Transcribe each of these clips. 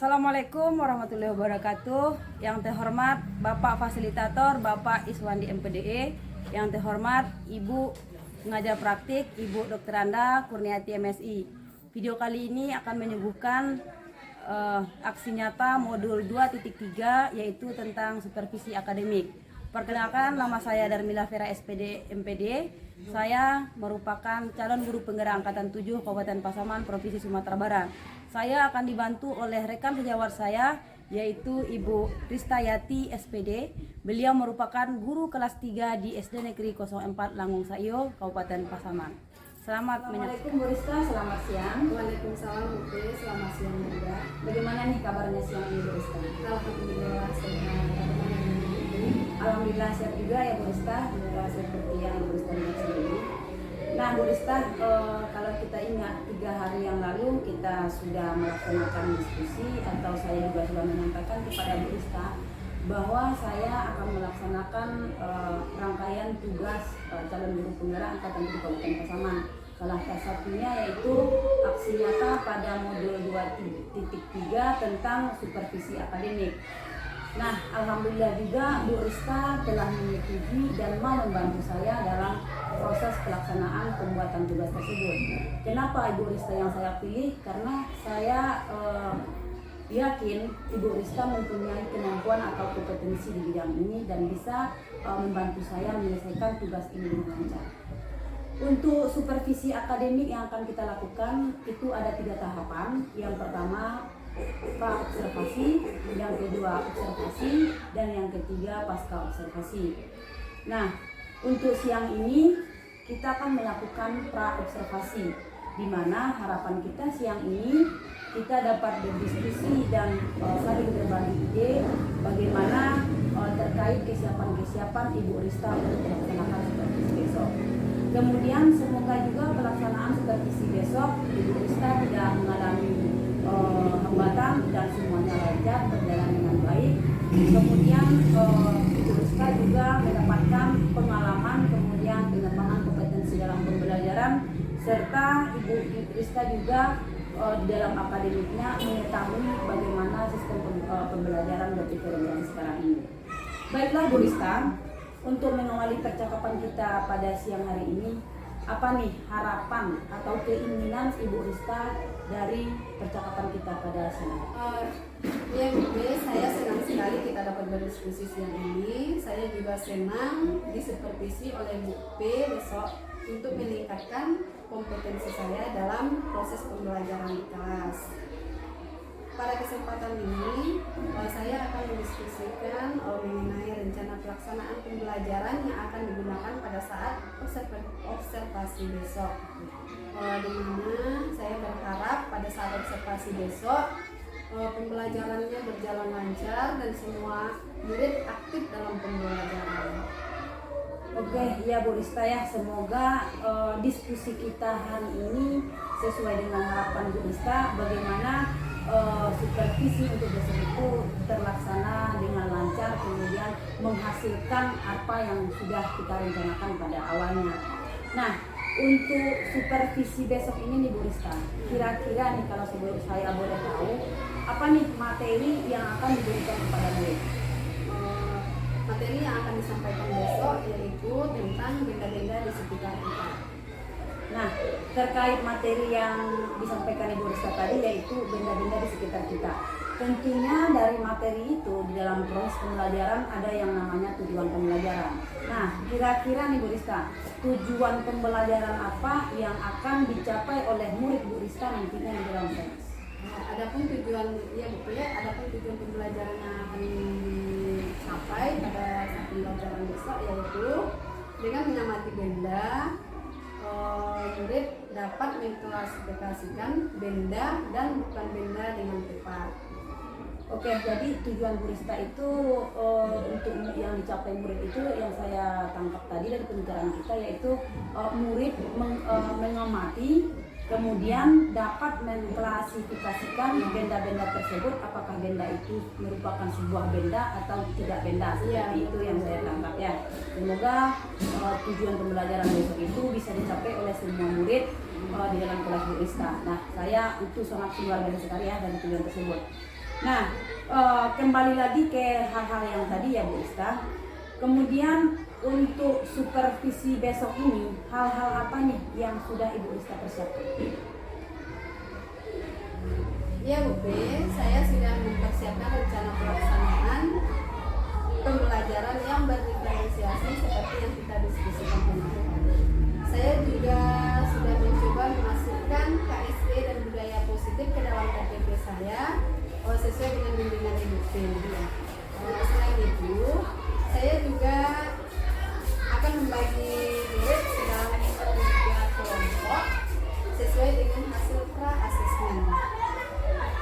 Assalamualaikum warahmatullahi wabarakatuh. Yang terhormat Bapak Fasilitator Bapak Iswandi MPDE, yang terhormat Ibu pengajar praktik Ibu Dr. Anda Kurniati MSI. Video kali ini akan menyuguhkan aksi nyata modul 2.3 yaitu tentang supervisi akademik. Perkenalkan, nama saya Darmila Vera SPD MPD. Saya merupakan calon guru penggerak angkatan 7 Kabupaten Pasaman Provinsi Sumatera Barat. Saya akan dibantu oleh rekan sejawat saya yaitu Ibu Ristayati SPD. Beliau merupakan guru kelas 3 di SD Negeri 04 Langung Sayo, Kabupaten Pasaman. Selamat menyaksikan. Bu Rista, selamat siang. Waalaikumsalam Bu Pe, selamat siang juga. Bagaimana nih kabarnya siang ini Bu Rista? Alhamdulillah sehat. Alhamdulillah siap juga ya Bu Rista, seperti yang Bu Rista lihat sendiri. Nah Bu Rista, kalau kita ingat 3 hari yang lalu kita sudah melaksanakan diskusi atau saya juga sudah menyampaikan kepada Bu Rista bahwa saya akan melaksanakan rangkaian tugas calon guru penggerak angkatan 7 Kabupaten Pasaman. Salah satunya yaitu aksi nyata pada modul 2.3 tentang supervisi akademik. Nah, alhamdulillah juga Bu Rista telah menyetujui dan mau membantu saya dalam proses pelaksanaan pembuatan tugas tersebut. Kenapa Ibu Rista yang saya pilih? Karena saya yakin Ibu Rista mempunyai kemampuan atau kompetensi di bidang ini dan bisa membantu saya menyelesaikan tugas ini dengan lancar. Untuk supervisi akademik yang akan kita lakukan itu ada 3 tahapan. Yang pertama pra-observasi, yang kedua observasi, dan yang ketiga pasca observasi. Nah, untuk siang ini kita akan melakukan pra-observasi, di mana harapan kita siang ini kita dapat berdiskusi dan saling berbagi ide bagaimana terkait kesiapan Ibu Rista untuk melaksanakan supervisi besok. Kemudian semoga juga pelaksanaan supervisi besok Ibu Rista tidak mengalami hambatan dan semuanya lancar, berjalan dengan baik. Kemudian Ibu Rista juga mendapatkan pengalaman, kemudian pengembangan kompetensi dalam pembelajaran, serta Ibu Rista juga di dalam akademiknya mengetahui bagaimana sistem pembelajaran bagi program sekarang ini. Baiklah Bu Rista, untuk mengawali percakapan kita pada siang hari ini, apa nih harapan atau keinginan Ibu Rista dari percakapan kita pada siang? Ya Bu Pe, saya senang sekali kita dapat berdiskusi siang ini. Saya juga senang disupervisi oleh Bu Pe besok untuk meningkatkan kompetensi saya dalam proses pembelajaran di kelas. Pada kesempatan ini, saya akan mendiskusikan mengenai rencana pelaksanaan pembelajaran yang akan digunakan pada saat observasi besok. Di mana saya berharap pada saat observasi besok pembelajarannya berjalan lancar dan semua murid aktif dalam pembelajaran. Oke, ya Bu Rista ya, semoga diskusi kita hari ini sesuai dengan harapan Bu Rista bagaimana supervisi untuk besok itu terlaksana dengan lancar, kemudian menghasilkan apa yang sudah kita rencanakan pada awalnya. Nah, untuk supervisi besok ini nih Bu Rista, kira-kira nih kalau sebelum saya boleh tahu, apa nih materi yang akan diberikan kepada murid? Materi yang akan disampaikan besok yaitu tentang benda-benda di sekitar kita. Nah, terkait materi yang disampaikan Ibu Rista tadi yaitu benda-benda di sekitar kita. Tentunya dari materi itu di dalam proses pembelajaran ada yang namanya tujuan pembelajaran. Nah, kira-kira nih Bu Rista, tujuan pembelajaran apa yang akan dicapai oleh murid Bu Rista nantinya di dalam kelas? Adapun tujuan adapun tujuan pembelajaran yang akan dicapai pada saat pembelajaran besok yaitu dengan mengamati benda, murid dapat mengklasifikasikan benda dan bukan benda dengan tepat. Oke, jadi tujuan Bu Rista itu untuk yang dicapai murid itu yang saya tangkap tadi dari pembicaraan kita yaitu murid mengamati, kemudian dapat mengklasifikasikan benda-benda tersebut apakah benda itu merupakan sebuah benda atau tidak benda. Seperti itu yang saya tangkap ya. Semoga tujuan pembelajaran besok itu bisa dicapai oleh semua murid di dalam kelas Bu Rista. Nah, saya itu sangat luar biasa sekali ya dari tujuan tersebut. Nah, kembali lagi ke hal-hal yang tadi ya Bu Ista. Kemudian untuk supervisi besok ini, hal-hal apa nih yang sudah Ibu Ista persiapkan? Ya Bu B, saya sudah mempersiapkan rencana pelaksanaan pembelajaran yang berdiferensiasi seperti yang kita diskusikan kemarin. Saya juga sudah mencoba memasukkan KSE dan budaya positif ke dalam KTP saya sesuai dengan bimbingan Ibu B. Selain itu, saya juga akan membagi murid ke dalam 3 kelompok sesuai dengan hasil pra-asesmen.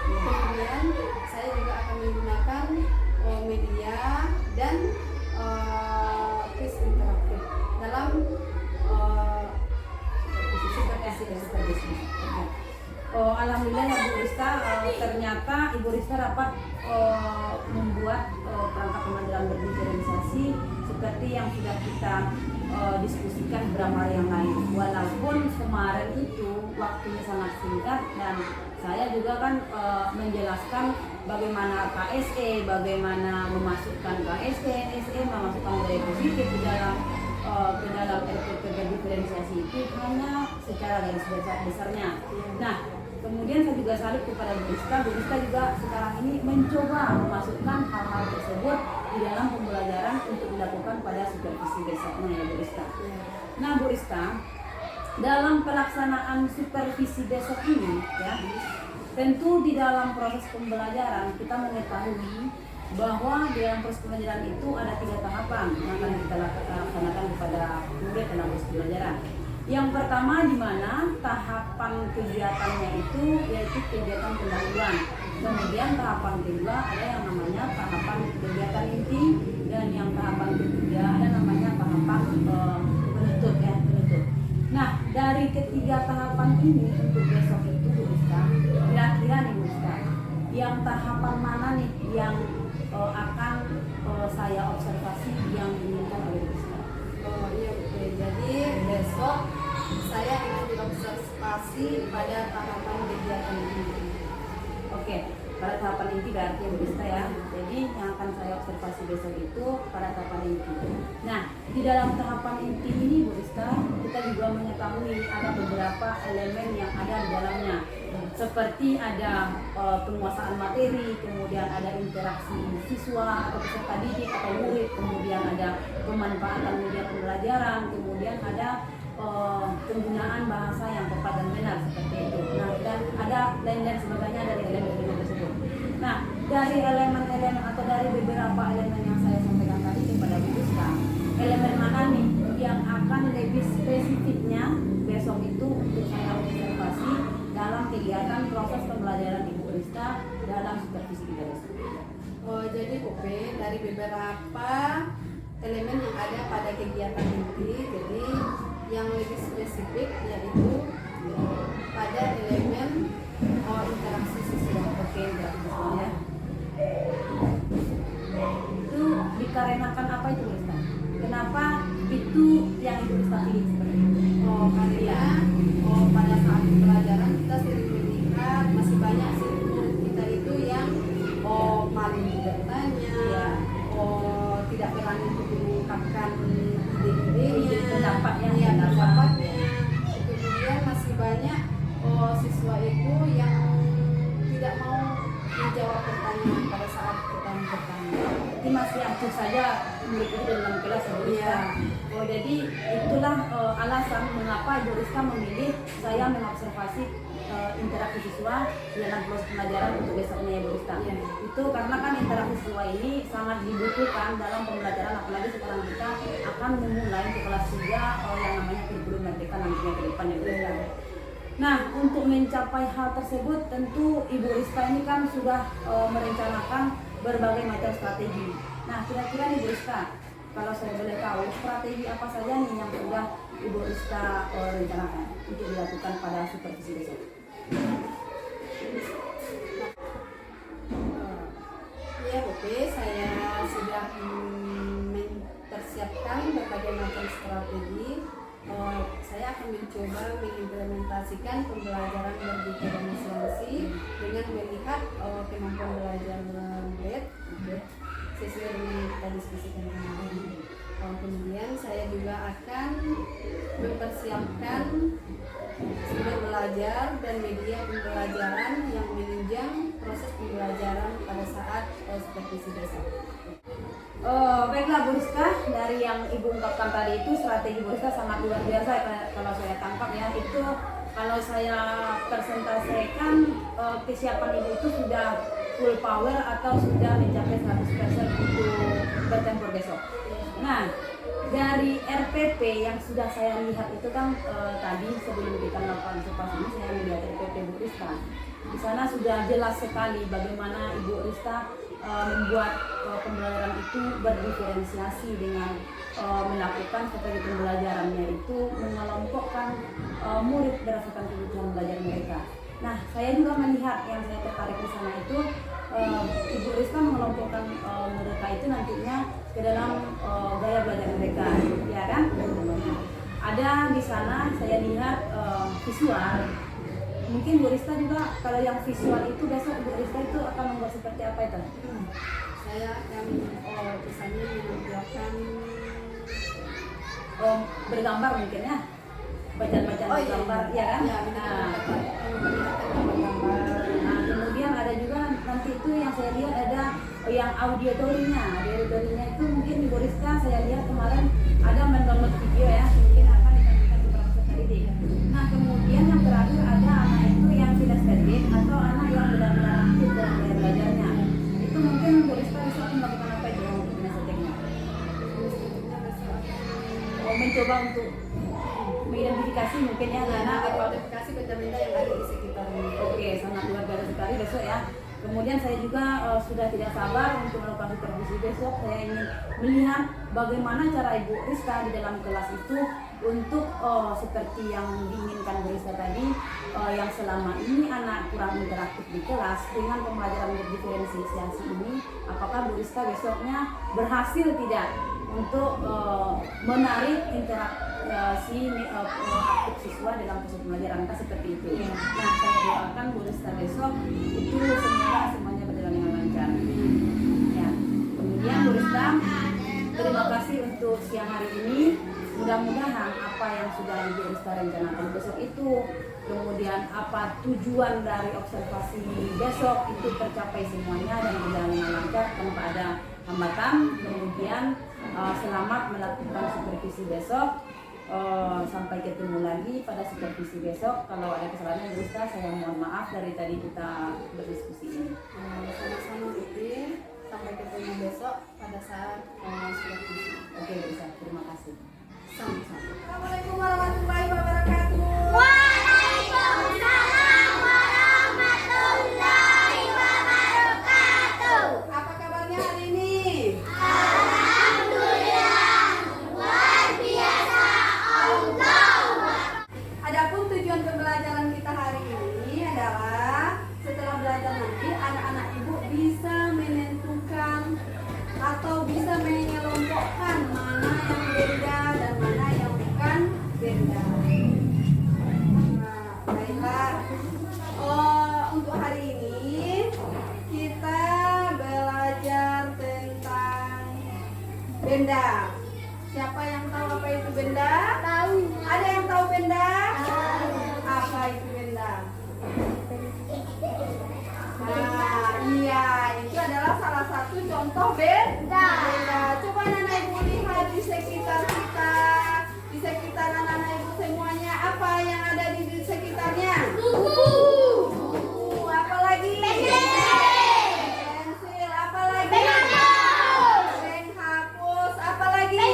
Kemudian saya juga akan menggunakan media dan quiz interaktif dalam supervisi. Alhamdulillah ya Bu Rista, ternyata Ibu Rista dapat membuat perangkat pembelajaran berdiferensiasi seperti yang sudah kita diskusikan beberapa hari yang lalu. Walaupun kemarin itu waktunya sangat singkat dan saya juga kan menjelaskan bagaimana KSE, bagaimana memasukkan KSE, SE, memasukkan budaya positif ke dalam RPP berdiferensiasi itu hanya secara garis besarnya. Nah, kemudian saya juga salut kepada Bu Ista. Bu Ista juga sekarang ini mencoba memasukkan hal-hal tersebut di dalam pembelajaran untuk dilakukan pada supervisi besoknya ya Bu Ista. Nah Bu Ista, dalam pelaksanaan supervisi besok ini ya, tentu di dalam proses pembelajaran kita mengetahui bahwa di dalam proses pembelajaran itu ada 3 tahapan yang akan kita laksanakan kepada murid dalam proses pembelajaran. Yang pertama di mana tahapan kegiatannya itu yaitu kegiatan pendahuluan. Kemudian tahapan kedua ada yang namanya tahapan kegiatan inti, dan yang tahapan ketiga ada namanya tahapan penutup ya, penutup. Nah, dari ketiga tahapan ini untuk besok itu Bu Ista, kira-kira nih Bu Ista, yang tahapan mana nih yang akan saya observasi yang diinginkan oleh Bu Ista? Iya oke. Jadi besok saya ingin diobservasi pada tahapan kegiatan ini. Oke, pada tahapan inti berarti Bu Ista ya. Jadi yang akan saya observasi besok itu pada tahapan inti. Nah, di dalam tahapan inti ini Bu Ista, kita juga mengetahui ada beberapa elemen yang ada di dalamnya. Seperti ada penguasaan materi, kemudian ada interaksi siswa atau peserta didik atau murid, kemudian ada pemanfaatan media pembelajaran, kemudian ada penggunaan bahasa yang tepat dan benar seperti itu. Nah, dan ada lain-lain sebagainya dari elemen-elemen tersebut. Nah, dari elemen-elemen atau dari beberapa elemen yang saya sampaikan tadi kepada Bu Ista, elemen mana nih yang akan lebih spesifiknya besok itu untuk saya observasi dalam kegiatan proses pembelajaran Ibu Ista dalam supervisi kita besok? Jadi Bu P, dari beberapa elemen yang ada pada kegiatan inti, jadi yang lebih spesifik yaitu pada elemen interaksi siswa. Oke, berarti ya. Itu dikarenakan apa itu Bu Ista? Kenapa itu yang Ibu Ista pilih seperti itu? Karena pada saat pembelajaran kita sering melihat masih banyak sih murid kita itu yang malu bertanya, tidak berani untuk mengungkapkan ide-idenya, pendapatnya. Kemudian masih banyak siswa itu yang tidak mau menjawab pertanyaan pada saat kita bertanya. Jadi masih aktif saja murid itu dalam kelas ya Bu Ista. Jadi itulah alasan mengapa Ibu Ista memilih saya mengobservasi interaksi siswa dalam proses pembelajaran untuk besoknya ya Bu Ista. Itu karena kan interaksi siswa ini sangat dibutuhkan dalam pembelajaran, apalagi sekarang kita akan memulai ke kelas 3 yang namanya kurikulum merdeka nantinya ke depan ya Bu Ista. Nah, untuk mencapai hal tersebut tentu Ibu Ista ini kan sudah merencanakan berbagai macam strategi. Nah, kira-kira nih Bu Ista, kalau saya boleh tahu strategi apa saja nih yang sudah Ibu Ista rencanakan untuk dilakukan pada supervisi besok? Ya Bu P, saya sudah mempersiapkan berbagai macam strategi. Saya saya akan mencoba mengimplementasikan pembelajaran berdiferensiasi dengan melihat kemampuan belajar murid sesuai dengan yang kita diskusikan kemarin. Kemudian saya juga akan mempersiapkan sumber belajar dan media pembelajaran yang menunjang proses pembelajaran pada saat supervisi besok. Baiklah Bu Rizka, dari yang Ibu ungkapkan tadi itu strategi Bu Rizka sangat luar biasa kalau saya tangkap ya. Itu kalau saya presentasikan kesiapan Ibu itu sudah full power atau sudah mencapai 100% untuk bertempur besok. Nah, dari RPP yang sudah saya lihat itu kan tadi sebelum kita melakukan observasi ini saya melihat RPP Bu Rizka. Di sana sudah jelas sekali bagaimana Ibu Rizka membuat pembelajaran itu berdiferensiasi dengan melakukan strategi pembelajarannya itu mengelompokkan murid berdasarkan kebutuhan belajar mereka. Nah, saya juga melihat yang saya tertarik di sana itu Ibu Rizka mengelompokkan mereka itu nantinya ke dalam gaya belajar mereka, ya kan? Ada di sana saya lihat visual. Mungkin Bu Rizka juga kalau yang visual itu besok Bu Rizka itu akan membuat seperti apa itu? Saya akan misalnya menampilkan bergambar mungkin ya, bacaan-bacaan bergambar, ya kan? Ya, Nah, kemudian ada juga nanti itu yang saya lihat ada yang auditorinya. Auditorinya itu mungkin di Bu Rizka saya lihat kemarin ada mendownload video ya, mungkin akan ditampilkan beberapa strategi. Nah, kemudian yang terakhir ada anak itu yang kinestetik atau anak yang benar-benar aktif dalam belajarnya. Itu mungkin Bu Rizka bisa melakukan apa itu untuk kinestetiknya? Mencoba untuk mengidentifikasi mungkin ya anak atau identifikasi benda-benda yang ada di sekitarnya. Oke, sangat luar biasa sekali besok ya. Kemudian saya juga sudah tidak sabar untuk melakukan supervisi besok. Saya ingin melihat bagaimana cara Ibu Rizka di dalam kelas itu untuk seperti yang diinginkan Bu Rizka tadi, yang selama ini anak kurang interaktif di kelas dengan pembelajaran berdiferensiasi ini, apakah Bu Rizka besoknya berhasil tidak untuk menarik interaksi aktif siswa dalam proses pembelajaran seperti itu. Nah, saya doakan Bu Rizka besok itu semuanya berjalan dengan lancar. Ya. Kemudian Bu Rizka, terima kasih untuk siang hari ini. Mudah-mudahan apa yang sudah Ibu Rizka rencanakan besok itu, kemudian apa tujuan dari observasi besok itu tercapai semuanya dan berjalan dengan lancar tanpa ada hambatan. Kemudian selamat melakukan supervisi besok. Sampai ketemu lagi pada supervisi besok. Kalau ada kesalahan Bu Rizka, saya mohon maaf dari tadi kita berdiskusi ini. Sama-sama Ibu. Sampai ketemu besok pada saat supervisi. Oke Bu Rizka, terima kasih. Sama-sama. Assalamualaikum warahmatullahi wabarakatuh. Waalaikumsalam warahmatullahi wabarakatuh. Apa kabarnya hari ini? Alhamdulillah, luar biasa Allah. Adapun tujuan pembelajaran kita hari ini adalah setelah belajar nanti anak-anak Ibu bisa menentukan atau bisa mengelompokkan mana yang beda dan mana yang bukan beda. Nah, baiklah. Untuk hari ini kita belajar tentang benda. Siapa yang tahu apa itu benda? Tahu. Ada yang tahu benda? Tahu. Apa itu benda? Nah, iya, itu adalah salah satu contoh benda. Coba Nana Ibu lihat di sekitar kita, di sekitar anak-anak Ibu semuanya, apa yang ada di sekitarnya? Buku. Buku, apa lagi? Pensil, apa lagi? Pen hapus, apa lagi? Pen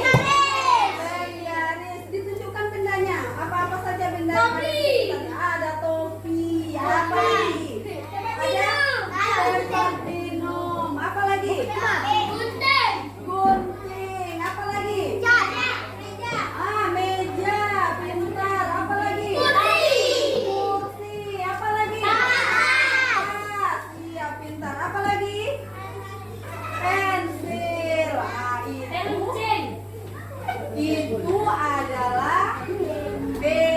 garis. Ditunjukkan bendanya. Apa-apa saja benda yang ada di Topi. sekitarnya. Ada topi, apa lagi? Ada tempat minum, apa lagi? Gunting, apa lagi? Meja, pintar, apa lagi? Kursi, apa lagi? Tas, iya pintar, apa lagi? Pensil, itu adalah benda.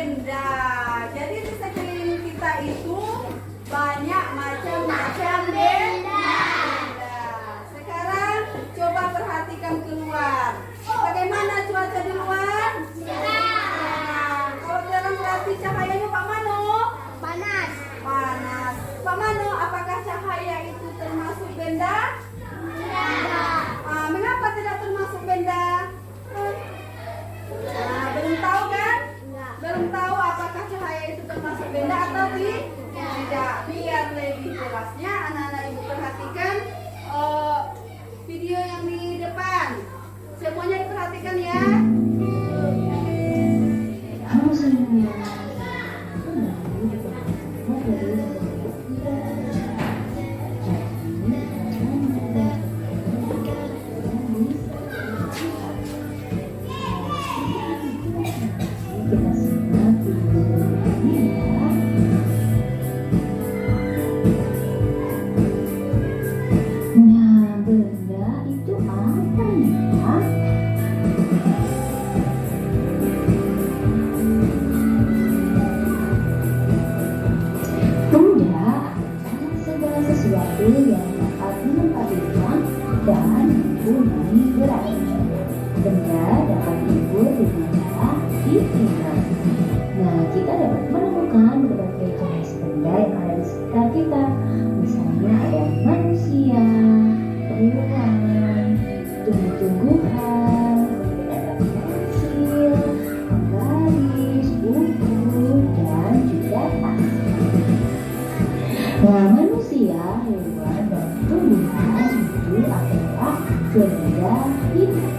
Semuanya diperhatikan ya. Halo semuanya. Kita simak video ini ya. Nah, benda itu apa ya? Benda adalah segala sesuatu yang dapat menempati ruang dan mempunyai gerak. Benda dapat diukur dengan cara dihitung. Nah, kita dapat menemukan berbagai jenis benda yang ada di sekitar kita. Misalnya ada manusia, hewan, tumbuh-tumbuhan, ada pensil, garis, buku, dan juga tas. Nah, manusia, hewan, dan tumbuhan itu adalah benda hidup.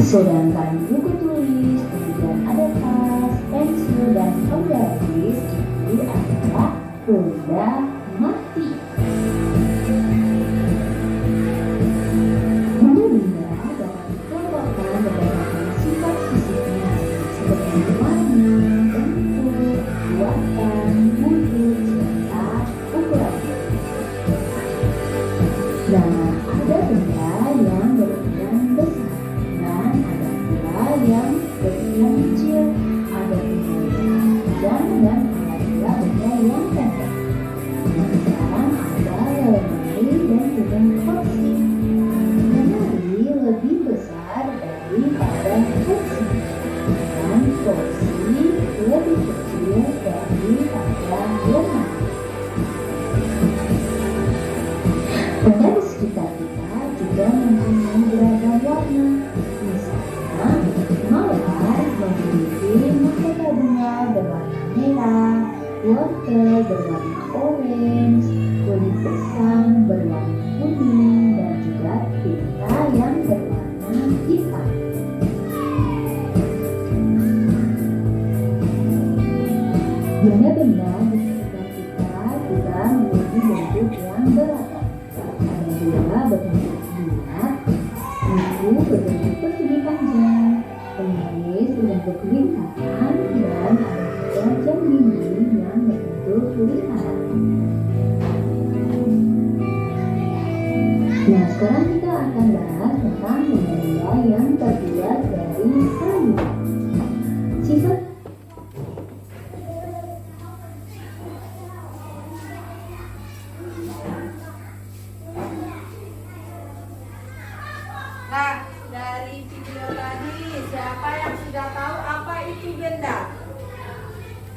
Sedangkan buku tulis, kemudian ada tas, pensil, dan penggaris itu adalah benda mati. Benda dapat dikelompokkan berdasarkan sifat fisiknya, seperti warna, bentuk, kekuatan, mutu, serta ukuran. Nah, ada benda yang berukuran besar dan ada pula yang berukuran kecil, ada benda yang panjang dan ada pula benda yang pendek. Nah, sekarang ada lemari dan juga kursi. Lemari lebih besar daripada kursi, dan kursi lebih kecil daripada lemari. Benda di sekitar kita juga mempunyai beragam warna. Misalnya, mawar memiliki mahkota bunga berwarna merah, wortel berwarna orange, kulit pisang berwarna kuning, dan juga tinta yang berwarna hitam. Benda-benda di sekitar kita juga memiliki bentuk yang beragam. Ada bola berbentuk bulat, buku berbentuk persegi panjang, penulis berbentuk lingkaran, dan ada juga jam dinding yang berbentuk lingkaran. Nah, sekarang kita akan bahas tentang benda-benda yang terbuat dari kayu. Sifat Nah, dari video tadi, siapa yang sudah tahu apa itu benda?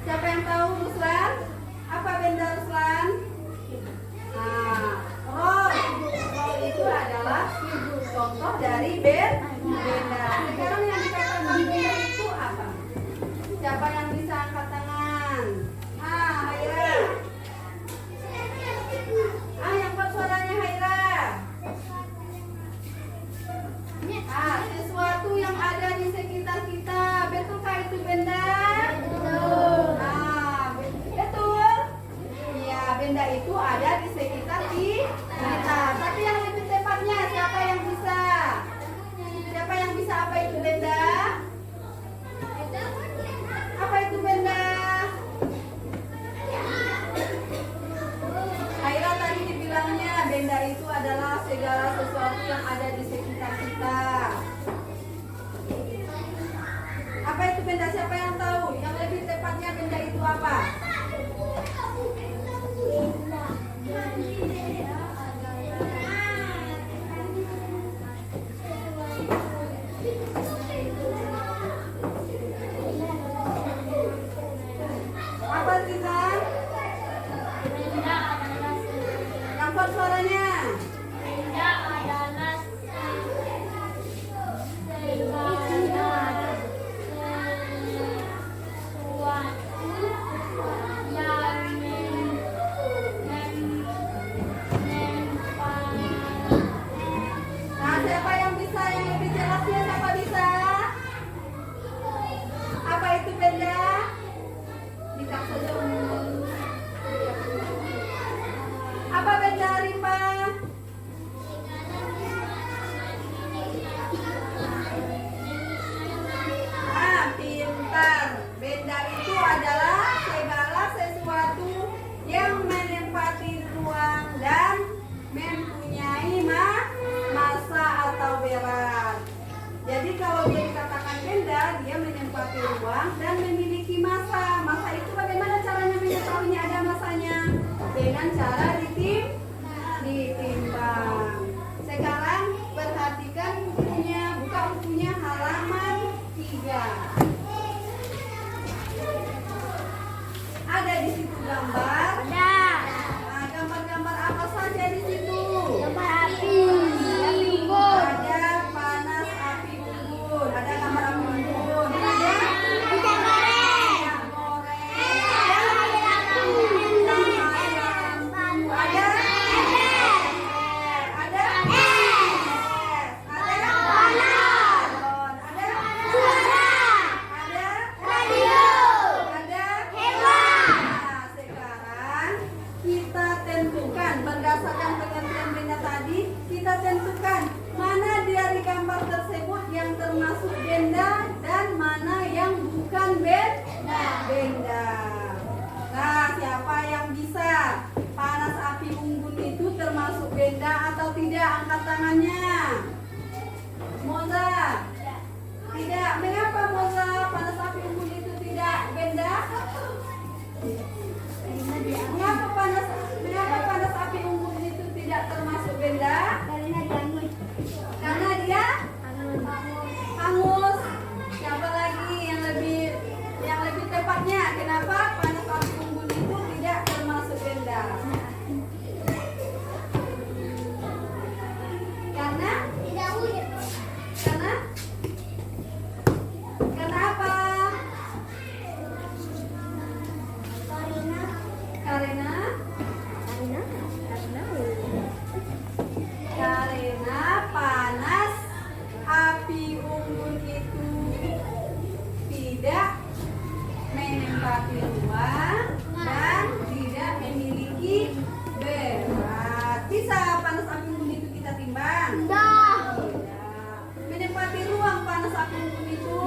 Siapa yang tahu, Ruslan? Apa benda, Ruslan? Nah, roll itu adalah contoh dari benda. Sekarang yang dikatakan benda itu apa? Siapa yang bisa angkat tangan? Haira. Yang buat suaranya Haira. Sesuatu yang ada di sekitar kita, betulkah itu benda? Betul. Betul. Iya, benda itu ada di sekitar kita. Tapi yang lebih tepatnya, siapa yang bisa? Siapa yang bisa apa itu benda? Apa itu benda? Haira tadi dibilangnya benda itu adalah segala sesuatu yang ada di sekitar kita. Apa itu benda? Siapa yang tahu? Yang lebih tepatnya benda itu apa? Apa sih, San? Yang kuat suaranya. Benda adalah sesuatu kita tentukan mana dari gambar tersebut yang termasuk benda dan mana yang bukan benda. Nah, siapa yang bisa panas api unggun itu termasuk benda atau tidak? Angkat tangannya. Moza. Tidak. Mengapa Moza panas api unggun itu tidak benda? Mengapa panas api unggun itu tidak termasuk benda? Karena dia hangus. Siapa lagi yang lebih tepatnya? Kenapa panas api unggun itu tidak termasuk benda? Karena apa? Karena panas api unggun itu tidak menempati ruang dan tidak memiliki berat. Bisa panas api unggun itu kita timbang? Tidak. Menempati ruang panas api unggun itu?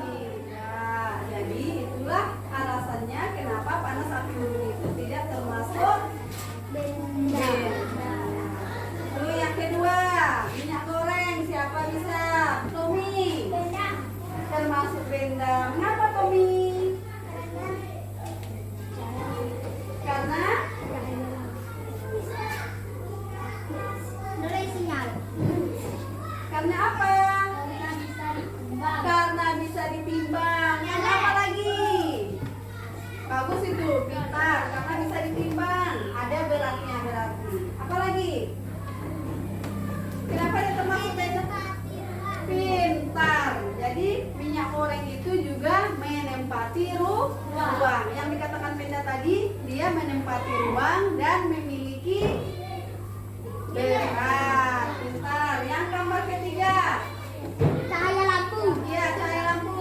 Tidak. Jadi itulah alasannya kenapa panas api unggun itu tidak termasuk benda. Lalu yang kedua, minyak goreng. Siapa bisa? Tommy. Termasuk benda. Mengapa Tommy? Karena Karena apa? Karena bisa ditimbang. Yang apa lagi? Bagus itu, pintar. Karena bisa ditimbang. Ada beratnya berarti. Apa lagi? Kenapa dia termasuk benda? Pintar. Jadi minyak goreng itu juga menempati ruang. Yang dikatakan benda tadi, dia menempati ruang dan memiliki berat. Pintar. Yang gambar ketiga, Cahaya lampu. iya, cahaya lampu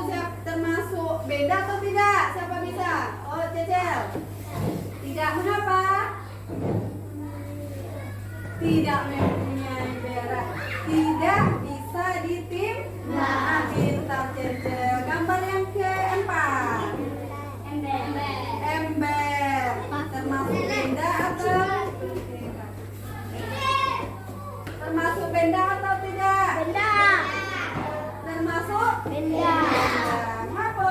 termasuk benda atau tidak? Siapa bisa? Oh, Cecel. Tidak. Mengapa? Tidak mempunyai berat. Tidak bisa ditimbang. Pintar Cecel. Gambar yang keempat, ember. Termasuk benda atau termasuk benda atau tidak? Termasuk Benda. Mengapa?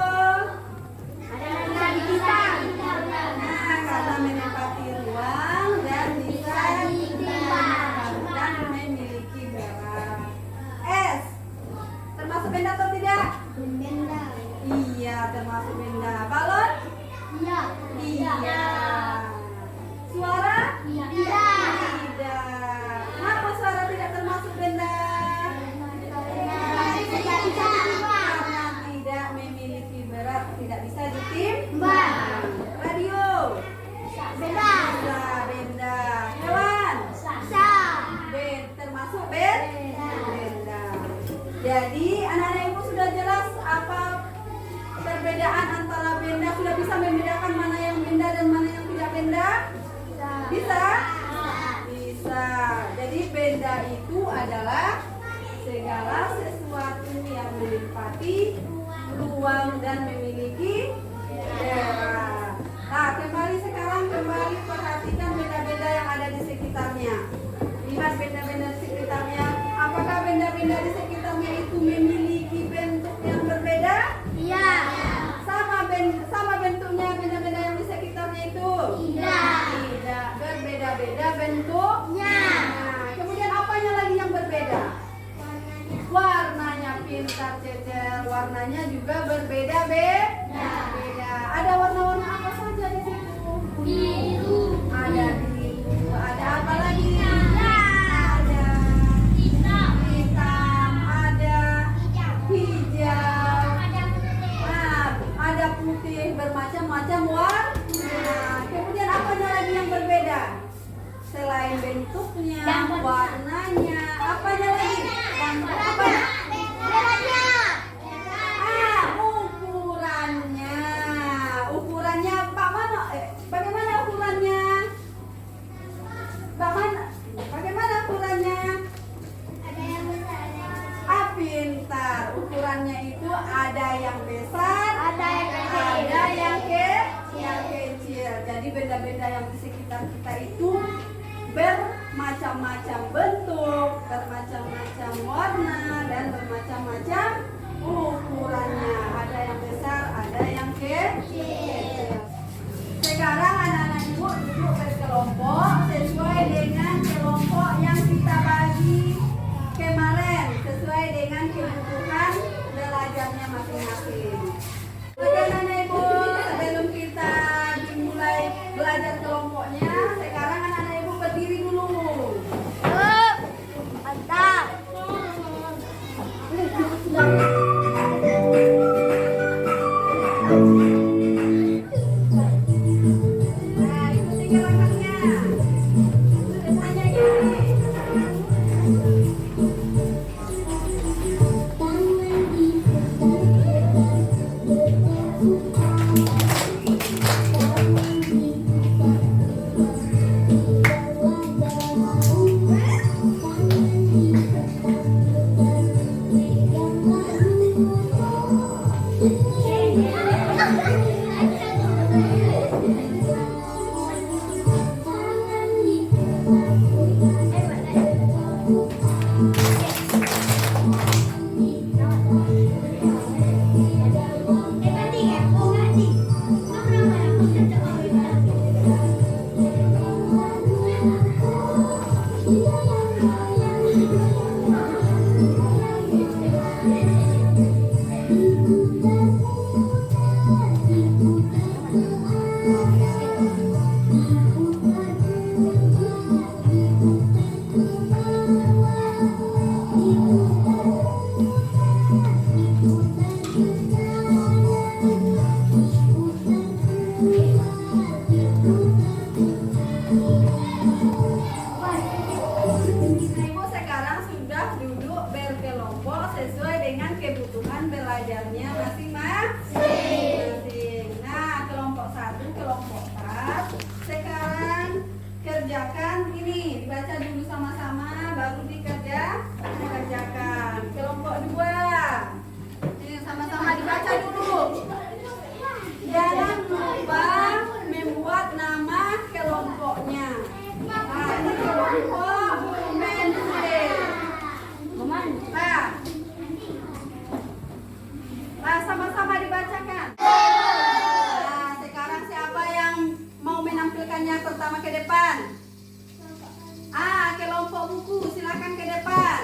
Nah, karena menempati ruang dan bisa ditimbang dan memiliki berat. Es termasuk benda atau tidak? Iya, termasuk benda. Balon? Iya. Suara? Tidak. Kenapa suara tidak termasuk benda? Karena tidak memiliki berat, tidak bisa ditimbang. Radio? Bisa, benda. Hewan? Termasuk benda. Jadi anak-anak ibu sudah jelas apa perbedaan antara benda? Sudah bisa membedakan mana yang benda dan mana yang tidak benda? Bisa? Bisa. Jadi benda itu adalah segala sesuatu yang menempati ruang dan memiliki berat. Nah, kembali perhatikan benda-benda yang ada di sekitarnya. Lihat benda-benda di sekitarnya. Apakah benda-benda di sekitarnya itu memiliki bentuk yang berbeda? Sama bentuknya benda-benda yang di sekitarnya itu? Tidak, berbeda-beda bentuknya. Nah, kemudian apanya lagi yang berbeda? Warnanya. Pintar Cecel. Warnanya juga berbeda-beda. Ada warna-warna apa saja di situ? Biru. Ada biru. Ada apa lagi? Ada Hitam. hitam. Ada hijau. Ada Ada putih. Bermacam-macam warna. Kemudian apanya lagi yang berbeda? Selain bentuknya, warnanya, apanya lagi? Apanya? Ukurannya. Bagaimana ukurannya? Bagaimana ukurannya? benda-benda yang di sekitar kita itu bermacam-macam bentuk, bermacam-macam warna, dan bermacam-macam ukurannya. Ada yang besar, ada yang kecil. Sekarang anak-anak ibu duduk berkelompok sesuai dengan kelompok yang kita bagi kemarin, sesuai dengan kebutuhan belajarnya masing-masing. Oke anak-anak ibu, sebelum kita dimulai belajar kelompoknya, sekarang anak-anak ibu berdiri dulu. Mantap. Nah, ikuti gerakannya. Semuanya gini. Ibu sekarang sudah duduk berkelompok sesuai dengan kebutuhan belajarnya masing-masing. Nah, kelompok 1, kelompok 4. Sekarang kerjakan ini, dibaca dulu sama-sama baru dikerjakan. Kelompok 2. Ini sama-sama dibaca dulu. Jangan lupa membuat nama kelompoknya. Nah, ini kelompok pensil. Nah, sama-sama dibacakan. Nah, sekarang siapa yang mau menampilkannya pertama ke depan? Kelompok buku, silakan ke depan.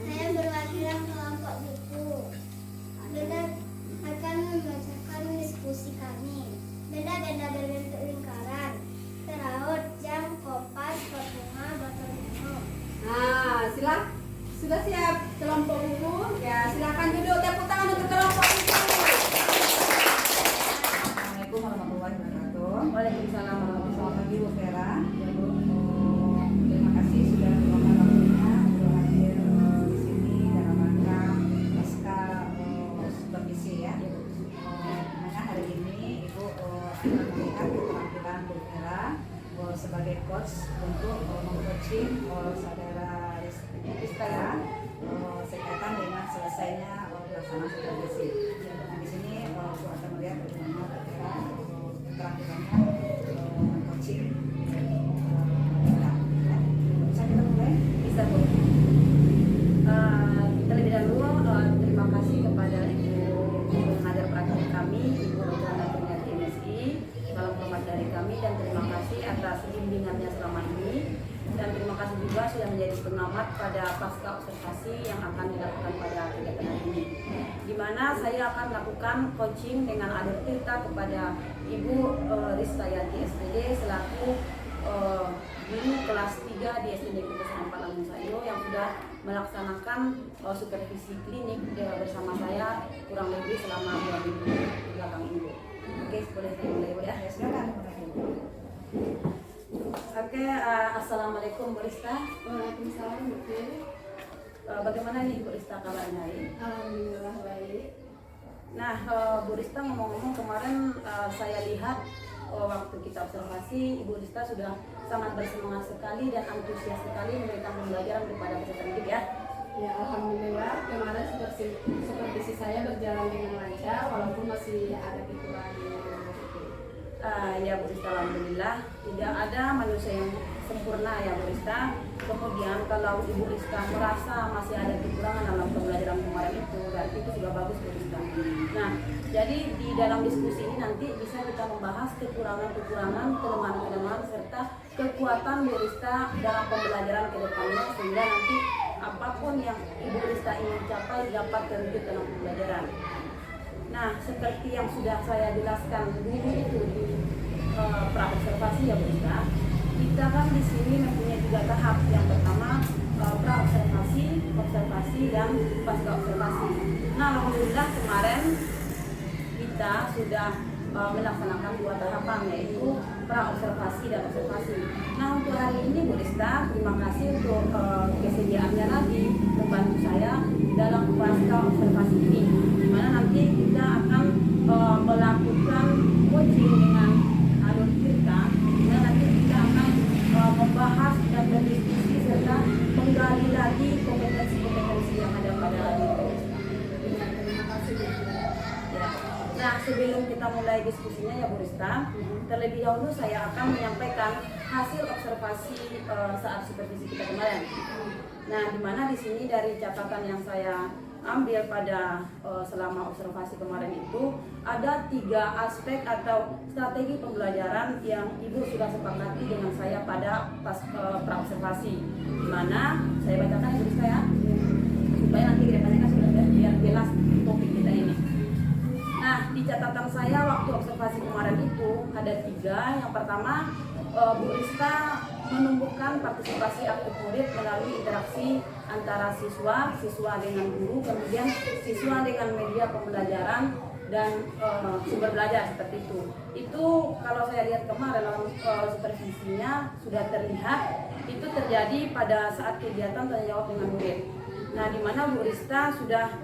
Saya berwakilan kelompok buku. Benda akan membacakan diskusi kami. Benda-benda berbentuk lingkaran, seraut, jam, kompas, pot bunga, botol minum. Nah, sudah siap kelompok buku? Ya, silakan duduk. Tepuk tangan untuk kelompok buku. Assalamualaikum warahmatullahi wabarakatuh. Waalaikumsalam warahmatullahi wabarakatuh. Bu Vera. Ya, Bu. Terima kasih sudah meluangkan waktunya untuk hadir di sini dalam rangka pasca supervisi ya. Maka hari ini Ibu akan melihat keterampilan Bu Vera sebagai coach untuk mengcoaching saudara Rista ya sekaitan dengan selesainya pelaksanaan supervisi. Nah, di sini Bu akan melihat bagaimana Bu Vera keterampilannya mengcoaching. Bisa kita mulai? Bisa Bu. Terlebih dahulu terima kasih kepada Ibu pengajar praktik kami, Ibu Rodzana Kurniati MSI, salam hormat dari kami dan terima kasih atas bimbingannya selama ini. Dan terima kasih juga sudah menjadi pengamat pada pasca observasi yang akan dilakukan pada kegiatan ini. Di mana saya akan melakukan coaching dengan Adir Tirta kepada Ibu Ristayati SPD selaku guru kelas 3 di SD Negeri Kesamaan Lampung Sayo yang sudah melaksanakan supervisi klinik bersama saya kurang lebih selama 2 minggu belakang ini. Oke, boleh saya mulai ya? Silakan. Oke, assalamualaikum Bu Rista. Waalaikumsalam, Bu. Bagaimana nih Bu Rista kabarnya? Alhamdulillah baik. Nah, Bu Rista ngomong-ngomong kemarin saya lihat waktu kita observasi, Ibu Rista sudah sangat bersemangat sekali dan antusias sekali memberikan pembelajaran kepada peserta didik ya. Ya, alhamdulillah kemarin supervisi saya berjalan dengan lancar walaupun masih ada kekurangan. Ya Bu Rista, alhamdulillah tidak ada manusia yang sempurna ya Bu Rista. Kemudian kalau Ibu Rista merasa masih ada kekurangan dalam pembelajaran kemarin itu, berarti itu sudah bagus Bu Rista. Nah, jadi di dalam diskusi ini nanti bisa kita membahas kekurangan-kekurangan, kelemahan-kelemahan serta kekuatan Bu Rista dalam pembelajaran ke depannya, sehingga nanti apapun yang Ibu Rista ingin capai dapat terwujud dalam pembelajaran. Nah, seperti yang sudah saya jelaskan dulu itu di praobservasi ya Bu Rista, kita kan di sini mempunyai 3 tahap. Yang pertama praobservasi, observasi, dan pasca observasi. Nah, alhamdulillah kemarin kita sudah melaksanakan 2 tahapan, yaitu praobservasi dan observasi. Nah, untuk hari ini Bu Rista, terima kasih untuk kesediaannya lagi membantu saya dalam pasca observasi ini, di mana nanti kita akan melakukan coaching dengan alur kita, di mana nanti kita akan membahas dan berdiskusi serta menggali lagi kompetensi-kompetensi yang ada pada diri kita. Terima kasih Bu. Ya. Nah, sebelum kita mulai diskusinya ya Bu Rista, terlebih dahulu saya akan menyampaikan hasil observasi saat supervisi kita kemarin. Nah, di mana di sini dari catatan yang saya ambil pada selama observasi kemarin itu ada 3 aspek atau strategi pembelajaran yang Ibu sudah sepakati dengan saya pada praobservasi, di mana saya bacakan Ibu Rista ya, supaya nanti kedepannya kan sudah biar jelas topik kita ini. Nah, di catatan saya waktu observasi kemarin itu ada 3. Yang pertama, Bu Rista menumbuhkan partisipasi aktif murid melalui interaksi antara siswa dengan guru, kemudian siswa dengan media pembelajaran dan sumber belajar seperti itu. Itu kalau saya lihat kemarin dalam supervisinya sudah terlihat itu terjadi pada saat kegiatan tanya jawab dengan murid. Nah, di mana Bu Rista sudah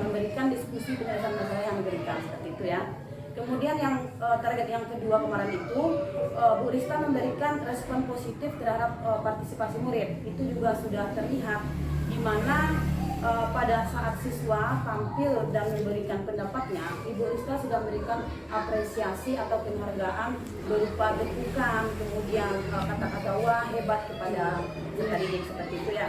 memberikan diskusi penyelesaian masalah yang diberikan seperti itu ya. Kemudian yang target yang kedua kemarin itu Bu Rista memberikan respon positif terhadap partisipasi murid. Itu juga sudah terlihat di mana pada saat siswa tampil dan memberikan pendapatnya, Ibu Rista sudah memberikan apresiasi atau penghargaan berupa dukungan, kemudian kata-kata wah hebat kepada peserta didik seperti itu ya.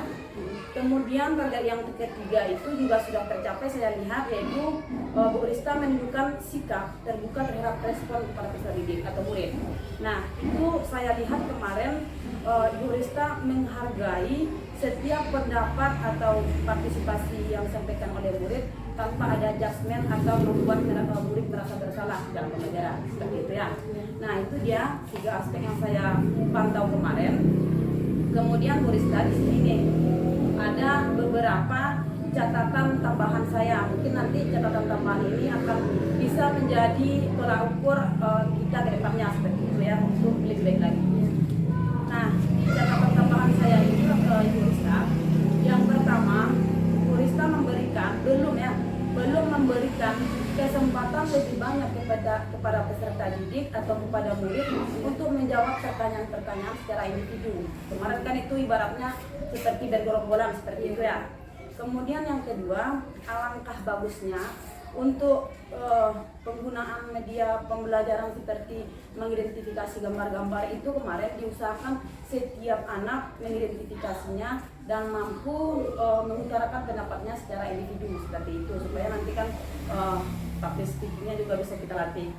Kemudian target yang ketiga itu juga sudah tercapai saya lihat, yaitu Bu Rista menunjukkan sikap terbuka terhadap respon kepada peserta didik atau murid. Nah, itu saya lihat kemarin Ibu Rista menghargai setiap pendapat atau partisipasi yang disampaikan oleh murid tanpa ada judgement atau membuat murid merasa bersalah dalam pembelajaran seperti itu ya. Nah, itu dia 3 aspek yang saya pantau kemarin. Kemudian Bu Rista di sini nih ada beberapa catatan tambahan saya. Mungkin nanti catatan tambahan ini akan bisa menjadi tolak ukur kita ke depannya seperti itu ya, untuk lebih baik lagi. Nah, catatan tambahan saya ini ke Ibu Rista. Yang pertama, Bu Rista belum memberikan kesempatan lebih banyak kepada peserta didik atau kepada murid untuk menjawab pertanyaan-pertanyaan secara individu. Kemarin kan itu ibaratnya seperti bergerombolan seperti itu ya. Kemudian yang kedua, alangkah bagusnya untuk penggunaan media pembelajaran seperti mengidentifikasi gambar-gambar itu kemarin diusahakan setiap anak mengidentifikasinya dan mampu mengutarakan pendapatnya secara individu seperti itu, supaya nanti kan public speaking-nya juga bisa kita latih.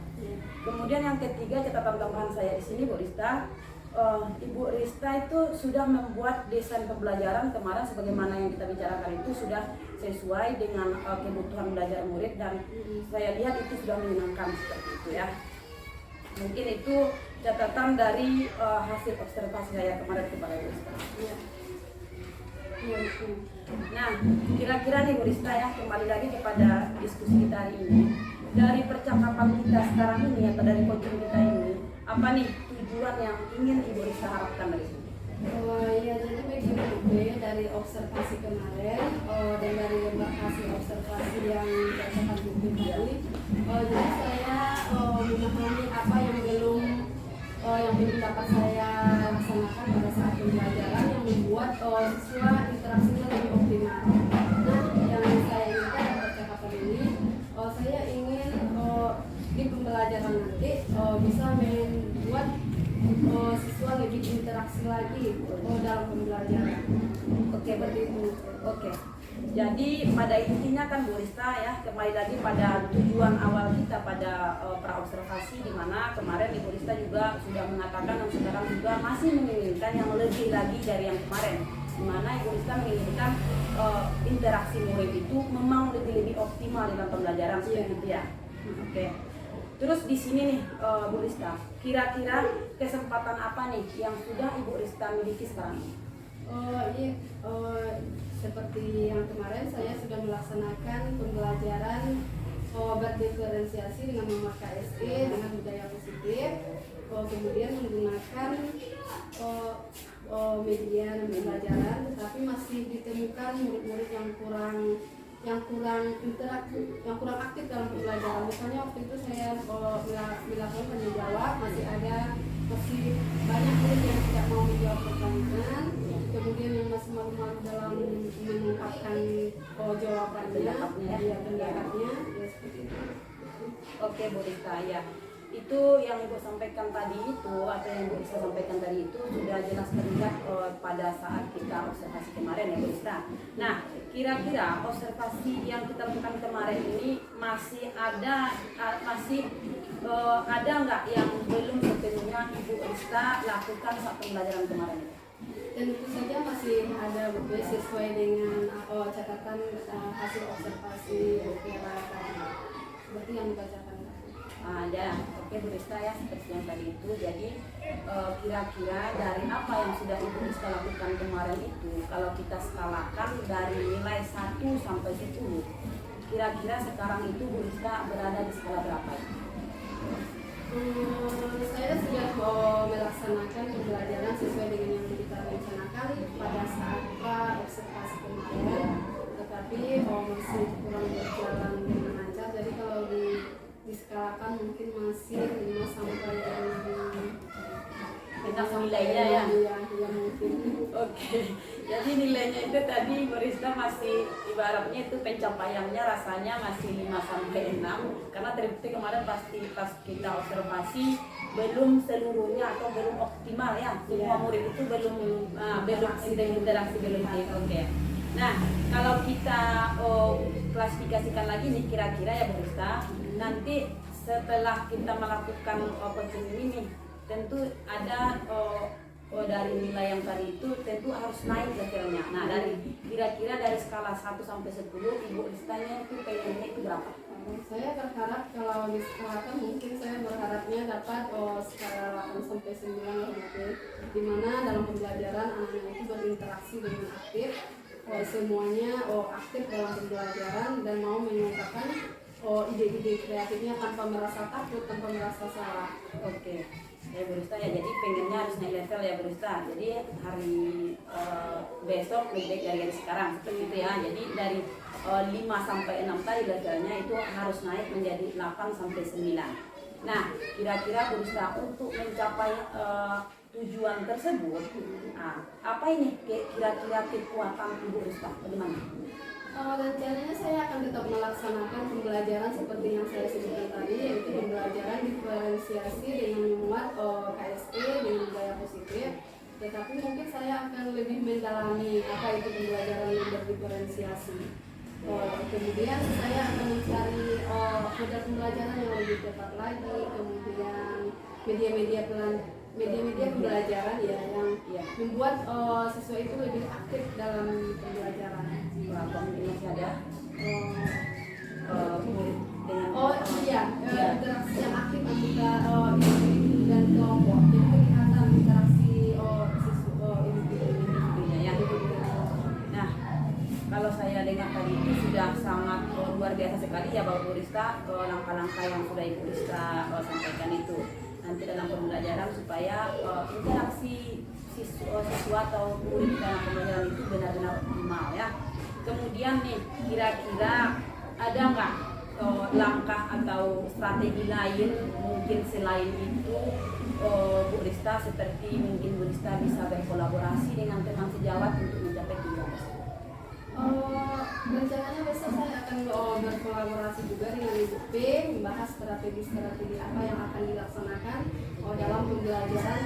Kemudian yang ketiga, catatan tambahan saya di sini Bu Rista, Ibu Rista itu sudah membuat desain pembelajaran kemarin sebagaimana yang kita bicarakan itu sudah sesuai dengan kebutuhan belajar murid, dan saya lihat itu sudah menyenangkan seperti itu ya. Mungkin itu catatan dari hasil observasi saya kemarin kepada Bu Rista. Nah, kira-kira nih Bu Rista ya, kembali lagi kepada diskusi kita hari ini. Dari percakapan kita sekarang ini atau dari coaching kita ini, apa nih tujuan yang ingin Ibu Rista harapkan dari sini? Ya, jadi begini dari observasi kemarin dan dari hasil observasi yang dikatakan tadi, jadi saya memahami apa yang belum siswa interaksinya lebih optimal. Nah, yang saya inginkan dalam percakapan ini, saya ingin di pembelajaran nanti bisa membuat siswa lebih interaksi lagi dalam pembelajaran. Oke, seperti itu. Oke. Jadi pada intinya kan Bu Rista ya, kembali lagi pada tujuan awal kita pada praobservasi, di mana kemarin Ibu Rista juga sudah mengatakan dan sekarang juga masih menginginkan yang lebih lagi dari yang kemarin, di mana Ibu Rista menginginkan interaksi murid itu memang lebih optimal dalam pembelajaran seperti itu ya. Oke. Terus di sini nih Bu Rista, kira-kira kesempatan apa nih yang sudah Ibu Rista miliki sekarang ini? Seperti yang kemarin saya sudah melaksanakan pembelajaran berdiferensiasi dengan nomor KSE dengan budaya positif, kemudian menggunakan media pembelajaran, tetapi masih ditemukan murid-murid yang kurang aktif dalam pembelajaran. Misalnya waktu itu saya melakukan tanya jawab, masih banyak murid yang tidak mau menjawab pertanyaan, kemudian yang masih malu-malu dalam mengungkapkan jawabannya, pendapatnya, ya seperti itu. Oke Bu Rista, ya itu yang Ibu sampaikan tadi itu, atau yang Ibu Rista sampaikan tadi itu sudah jelas terlihat pada saat kita observasi kemarin ya Bu Rista. Nah, kira-kira observasi yang kita lakukan kemarin ini masih ada nggak yang belum sepenuhnya Ibu Rista lakukan saat pembelajaran kemarin itu? Tentu saja masih ada sesuai dengan catatan hasil observasi seperti yang dibacakan. Ada, oke Bu Rista ya, seperti yang tadi itu. Jadi kira-kira dari apa yang sudah Ibu Rista lakukan kemarin itu, kalau kita skalakan dari nilai 1 sampai 10, kira-kira sekarang itu Bu Rista berada di skala berapa? Saya sudah melaksanakan pembelajaran sesuai dengan yang kita rencanakan pada saat observasi kemarin, tetapi masih kurang berjalan dengan lancar. Jadi kalau diskalakan mungkin masih 5 sampai 6 Kita nilainya ya. Iya, mungkin. Oke, jadi nilainya itu tadi Bu Rista masih ibaratnya itu pencapaiannya rasanya masih 5 sampai 6, karena terbukti kemarin pasti pas kita observasi belum seluruhnya atau belum optimal ya, semua murid itu belum interaksi belum oke. Nah, kalau kita klasifikasikan lagi nih kira-kira ya Bu Rista, nanti setelah kita melakukan coaching ini nih, tentu ada dari nilai yang tadi itu tentu harus naik levelnya. Nah, dari kira-kira dari skala 1 sampai 10 Ibu Ristanya itu pengennya itu berapa? Saya berharap kalau diskalakan mungkin saya berharapnya dapat skala 8 sampai 9 di mana dalam pembelajaran anak-anak itu berinteraksi dengan aktif, semuanya aktif dalam pembelajaran dan mau mengungkapkan ide-ide kreatifnya tanpa merasa takut, tanpa merasa salah. Oke. Ya Bu Rista ya, jadi pengennya harus naik level ya Bu Rista. Jadi hari besok lebih baik dari sekarang seperti itu ya. Jadi dari 5 sampai 6 tadi levelnya itu harus naik menjadi 8 sampai 9. Nah, kira-kira Bu Rista untuk mencapai tujuan tersebut, apa ini kira-kira kekuatan Ibu Rista? Bagaimana? Rencananya saya akan tetap melaksanakan pembelajaran seperti yang saya sebutkan tadi, yaitu pembelajaran diferensiasi dengan memuat KSE dengan budaya positif. Tetapi mungkin saya akan lebih mendalami apa itu pembelajaran yang berdiferensiasi. Kemudian saya akan mencari model pembelajaran yang lebih tepat lagi, kemudian media-media pembelajaran ya yang membuat siswa itu lebih aktif dalam pembelajaran. Berapa mungkin masih ada murid dengan interaksi yang aktif antara individu dan kelompok. Jadi kelihatan interaksi individunya ya. Nah, kalau saya dengar tadi itu sudah sangat luar biasa sekali ya Bu Rista, langkah-langkah yang sudah Ibu Rista sampaikan itu nanti dalam pembelajaran supaya interaksi siswa atau murid dalam pembelajaran itu benar-benar optimal ya. Kemudian nih, kira-kira ada nggak langkah atau strategi lain mungkin selain itu, Bu Rista, seperti mungkin Bu Rista bisa berkolaborasi dengan teman sejawat untuk mencapai tujuan tersebut? Rencananya besok saya akan berkolaborasi juga dengan Ibu P, membahas strategi-strategi apa yang akan dilaksanakan dalam pembelajaran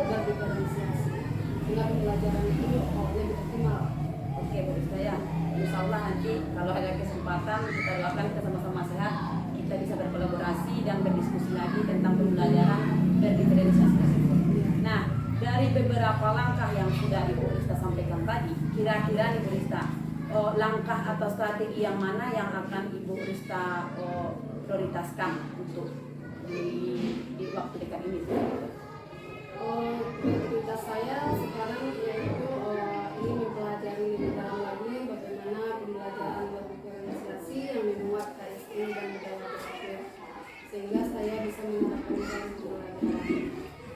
berdiferensiasi, sehingga pembelajaran itu lebih optimal. Oke Bu Rista ya, insya Allah nanti kalau ada kesempatan kita doakan kita sama-sama sehat, kita bisa berkolaborasi dan berdiskusi lagi tentang pembelajaran berdiferensiasi tersebut. Nah, dari beberapa langkah yang sudah Ibu Rista sampaikan tadi, kira-kira Ibu Rista langkah atau strategi yang mana yang akan Ibu Rista prioritaskan untuk di waktu dekat ini? Prioritas saya sekarang yaitu ini mempelajari lebih dalam lagi bagaimana pembelajaran berdiferensiasi yang memuat KSN dan budaya berpikir, sehingga saya bisa menerapkan pembelajaran.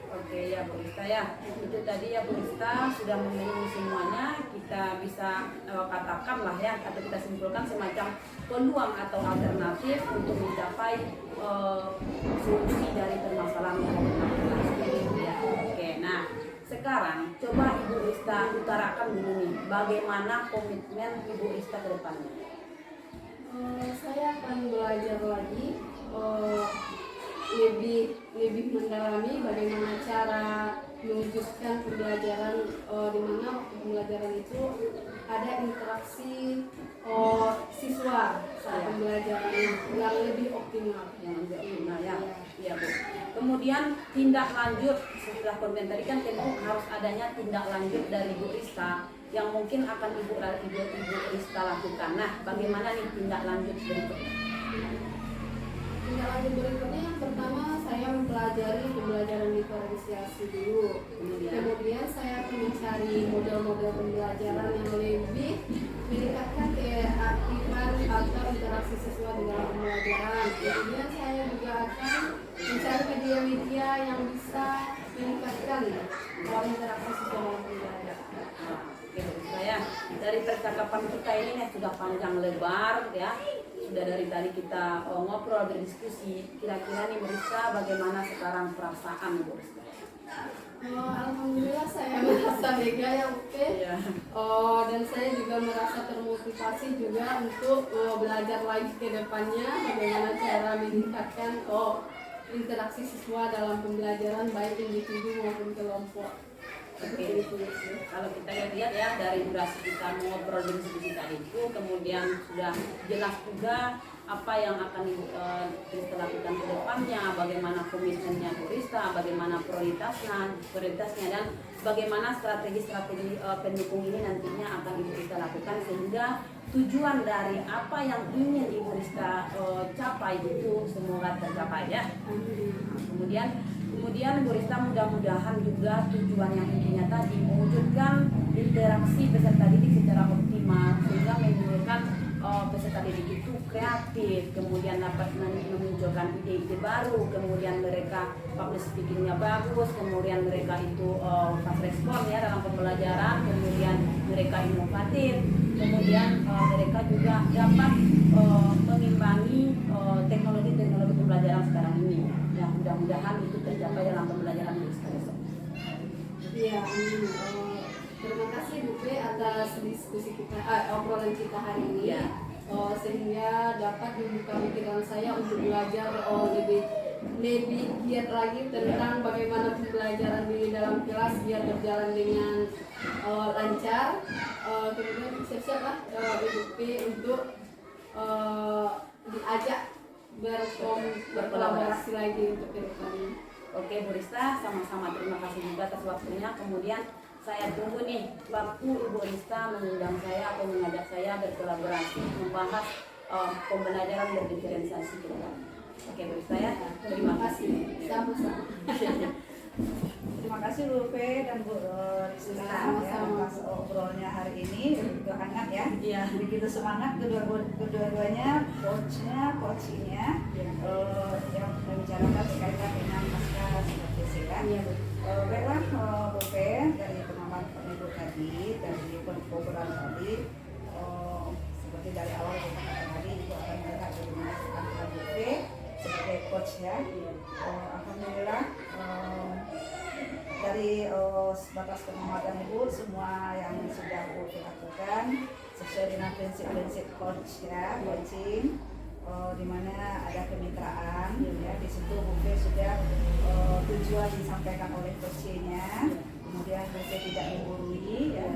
Oke ya Bu Rista ya, itu tadi ya Bu Rista sudah memenuhi semuanya. Kita bisa katakan lah ya, atau kita simpulkan semacam peluang atau alternatif untuk mencapai solusi dari permasalahan yang ada ya. Oke, nah sekarang coba Ibu Rista utarakan dulu nih, bagaimana komitmen Ibu Rista ke depannya? Saya akan belajar lagi, lebih mendalami bagaimana cara mewujudkan pembelajaran, di mana pembelajaran itu ada interaksi siswa saat pembelajaran yang lebih optimal. Ya Bu. Kemudian tindak lanjut setelah komitmen tadi kan tentu harus adanya tindak lanjut dari Bu Rista yang mungkin akan Ibu Rista lakukan. Nah, bagaimana nih tindak lanjut berikutnya? Tindak lanjut berikutnya yang pertama saya mempelajari pembelajaran diferensiasi dulu. Kemudian saya akan mencari model-model pembelajaran yang lebih meningkatkan keaktifan atau interaksi siswa di dalam pembelajaran. Kemudian saya juga akan mencari media-media yang bisa meningkatkan interaksi siswa dalam pembelajaran. Oke, saya dari percakapan kita ini sudah panjang lebar ya. Sudah dari tadi kita ngobrol berdiskusi. Kira-kira nih Bu Rista, bagaimana sekarang perasaan Bu Rista? Alhamdulillah saya merasa lega ya Oke. Ya. Dan saya juga merasa termotivasi juga untuk belajar lagi ke depannya bagaimana cara meningkatkan interaksi siswa dalam pembelajaran baik individu maupun kelompok. Oke, kalau kita lihat ya dari durasi kita mengobrol di diskusi tadi itu, kemudian sudah jelas juga apa yang akan kita lakukan ke depannya, bagaimana komitmennya Bu Rista, bagaimana prioritasnya dan bagaimana strategi-strategi pendukung ini nantinya akan Ibu Rista lakukan sehingga tujuan dari apa yang ingin Ibu Rista capai itu semoga tercapai ya. Kemudian Bu Rista mudah-mudahan juga tujuan yang intinya tadi mewujudkan interaksi peserta didik secara optimal sehingga menimbulkan peserta didik itu kreatif, kemudian dapat memunculkan ide-ide baru, kemudian mereka public speakingnya bagus, kemudian mereka itu fast respon ya dalam pembelajaran, kemudian mereka inovatif, kemudian mereka juga dapat mengimbangi teknologi-teknologi pembelajaran sekarang ini. Ya, mudah-mudahan itu tercapai dalam pembelajaran besok. Iya, terima kasih Bu P atas diskusi kita, obrolan kita hari ini. Ya. Sehingga dapat membuka pikiran saya untuk belajar lebih giat lagi tentang bagaimana pembelajaran di dalam kelas biar berjalan dengan lancar. Kemudian siap-siaplah Ibu P untuk diajak berkolaborasi lagi untuk ke depannya. Oke Bu Rista, sama-sama terima kasih juga atas waktunya. Kemudian saya tunggu nih waktu Ibu Rista mengundang saya atau mengajak saya berkolaborasi membahas pembelajaran berdiferensiasi ke depan. Oke Bu Rista ya, terima kasih. Sama-sama. Terima kasih Bu P dan Bu Rista ya, atas obrolnya hari ini begitu hangat ya. Iya. Begitu semangat kedua-duanya, coachnya yang membicarakan berkaitan dengan pasca SPTC kan. Iya, Bu. Baiklah Bu P dari pengalaman Ibu tadi dari program tadi seperti dari awal kita katakan tadi Ibu akan melihat bagaimana coach ya. Alhamdulillah dari sebatas pengamatan Ibu semua yang sudah Bu lakukan sesuai dengan prinsip-prinsip coach ya, coaching, di mana ada kemitraan ya. Di situ Bu sudah tujuan disampaikan oleh coachnya, kemudian Bu tidak menggurui ya.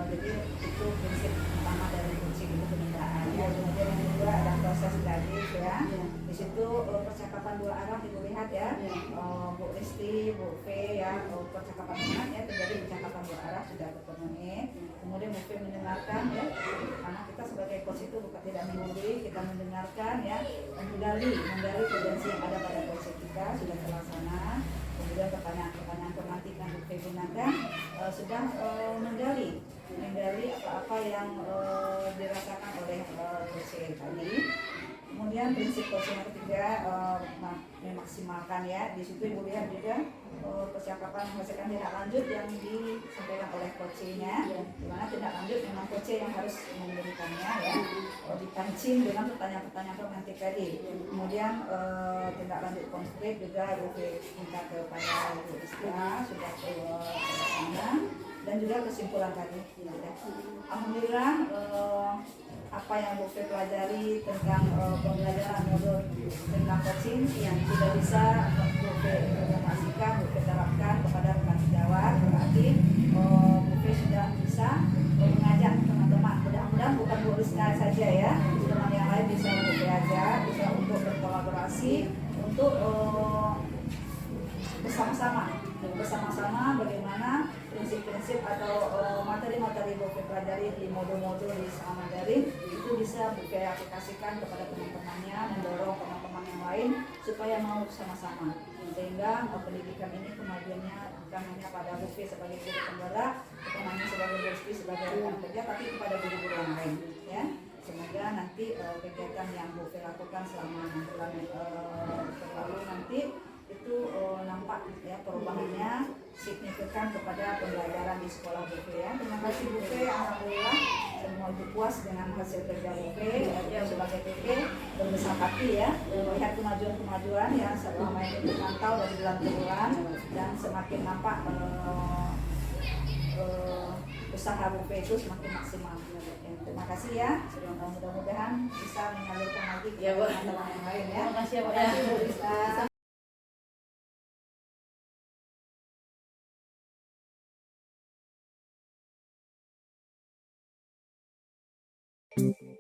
Jadi itu prinsip utama dari coaching, itu kemitraan ya. Kemudian yang kedua ada proses gratis ya. Di situ percakapan dua arah Ibu lihat ya, Bu Risti, Bu V ya, percakapan enak ya, terjadi percakapan dua arah sudah terpenuhi. Kemudian Bu V mendengarkan ya, karena kita sebagai coach itu bukan tidak menggurui, kita mendengarkan ya, menggali potensi yang ada pada coach kita sudah terlaksana. Kemudian pertanyaan tematikan Bu V gunakan sudah menggali apa-apa yang dirasakan oleh coach tadi. Kemudian prinsip coaching yang ketiga memaksimalkan ya. Di situ Ibu lihat juga percakapan menghasilkan tindak lanjut yang disampaikan oleh coachnya, di mana tindak lanjut memang coach yang harus memberikannya ya, dipancing dengan pertanyaan-pertanyaan romantik tadi. Kemudian tindak lanjut konkret juga Ibu minta kepada Ibu Istra sudah terlaksana, dan juga kesimpulan tadi ya. Alhamdulillah apa yang Bu pelajari tentang pembelajaran modul tentang coaching yang sudah bisa Bu implementasikan, Bu terapkan kepada rekan sejawat, berarti Bu sudah bisa mengajak teman-teman. Mudah-mudahan bukan Bu Rizka saja ya, teman yang lain bisa Bu ajak, bisa untuk berkolaborasi untuk bersama-sama bagaimana prinsip-prinsip atau materi-materi Bu pelajari di modul-modul di selama daring itu bisa Bu aplikasikan kepada teman-temannya, mendorong teman-teman yang lain supaya mau bersama-sama, sehingga pendidikan ini kemajuannya bukan hanya pada Bu sebagai guru penggerak, bukan hanya sebagai Bu sebagai rekan kerja, tapi kepada guru-guru yang lain ya. Semoga nanti kegiatan yang Bu lakukan selama 6 bulan terlalu nanti itu nampak ya perubahannya signifikan kepada pembelajaran di sekolah Bu ya. Terima kasih Bu. Alhamdulillah semua Ibu puas dengan hasil kerja Bu ya, sebagai PP berbesar hati ya melihat kemajuan-kemajuan yang selama ini terpantau dari bulan ke bulan, dan semakin nampak usaha Bu itu semakin maksimal. Terima kasih ya. Mudah-mudahan bisa menyalurkan lagi ke teman-teman yang lain ya. Terima kasih Bu Rizka. Thank you.